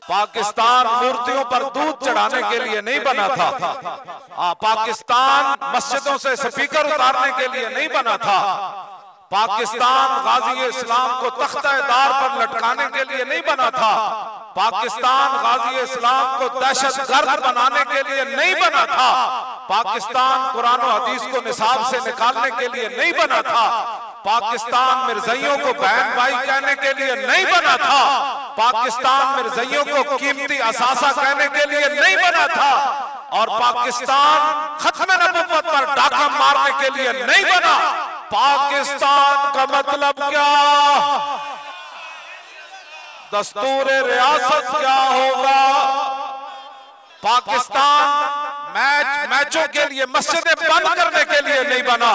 پاکستان مورتیوں پر دودھ چڑھانے کے لیے نہیں بنا تھا، پاکستان مسجدوں سے سپیکر اتارنے کے لیے نہیں بنا تھا، پاکستان غازی اسلام کو تختہ دار پر لٹکانے کے لیے نہیں بنا تھا، پاکستان غازی اسلام کو دہشت گرد بنانے کے لیے نہیں بنا تھا، پاکستان قرآن و حدیث کو نصاب سے نکالنے کے لیے نہیں بنا تھا، پاکستان مرزائیوں کو بہن بھائی کہنے کے لیے نہیں بنا تھا، پاکستان مرزائیوں کو قیمتی اثاثہ کہنے کے لیے نہیں بنا تھا، اور پاکستان ختم نبوت پر ڈاکہ مارنے کے لیے نہیں بنا۔ پاکستان کا مطلب کیا؟ دستور ریاست کیا ہوگا؟ پاکستان میچوں کے لیے مسجدیں بند کرنے کے لیے نہیں بنا۔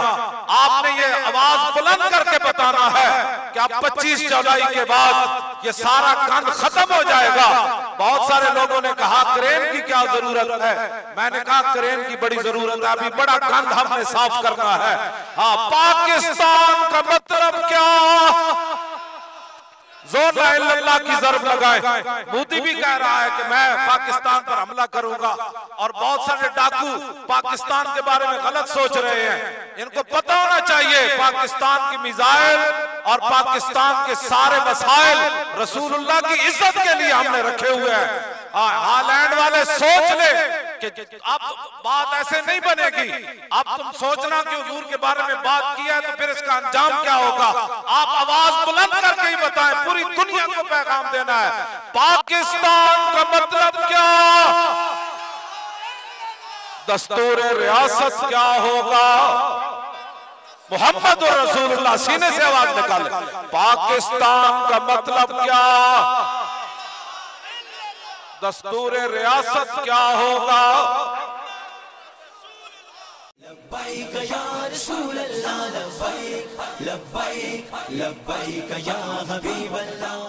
آپ نے یہ آواز بلند کر کے بتانا ہے کہ اب 25 جولائی کے بعد یہ سارا گند ختم ہو جائے گا۔ بہت سارے لوگوں نے کہا کرین کی کیا ضرورت ہے؟ میں نے کہا کرین کی بڑی ضرورت ہے، ابھی بڑا گند ہم نے صاف کرنا ہے۔ پاکستان کا مطلب کیا؟ زور لا الہ الا اللہ کی ضرب لگائیں۔ مودی بھی کہہ رہا ہے کہ میں پاکستان پر حملہ کروں گا، اور بہت سارے ڈاکو پاکستان کے بارے میں غلط سوچ رہے ہیں۔ ان کو پتہ ہونا چاہیے پاکستان کی میزائل اور پاکستان کے سارے وسائل رسول اللہ کی عزت کے لیے ہم نے رکھے ہوئے ہیں۔ ہالینڈ والے سوچ لے کہ اب بات ایسے نہیں بنے گی، اب تم سوچنا کہ حضور کے بارے میں بات کیا ہے تو پھر اس کا انجام کیا ہوگا۔ آپ آواز بلند کر کے ہی بتائیں، پوری دنیا کو پیغام دینا ہے۔ پاکستان کا مطلب کیا؟ دستور ریاست کیا ہوگا؟ محمد رسول اللہ، سینے سے آواز نکالیں۔ پاکستان کا مطلب کیا؟ دستور ریاست کیا ہوگا؟ لبیک یا رسول اللہ، لبیک لبیک لبیک یا حبیب اللہ۔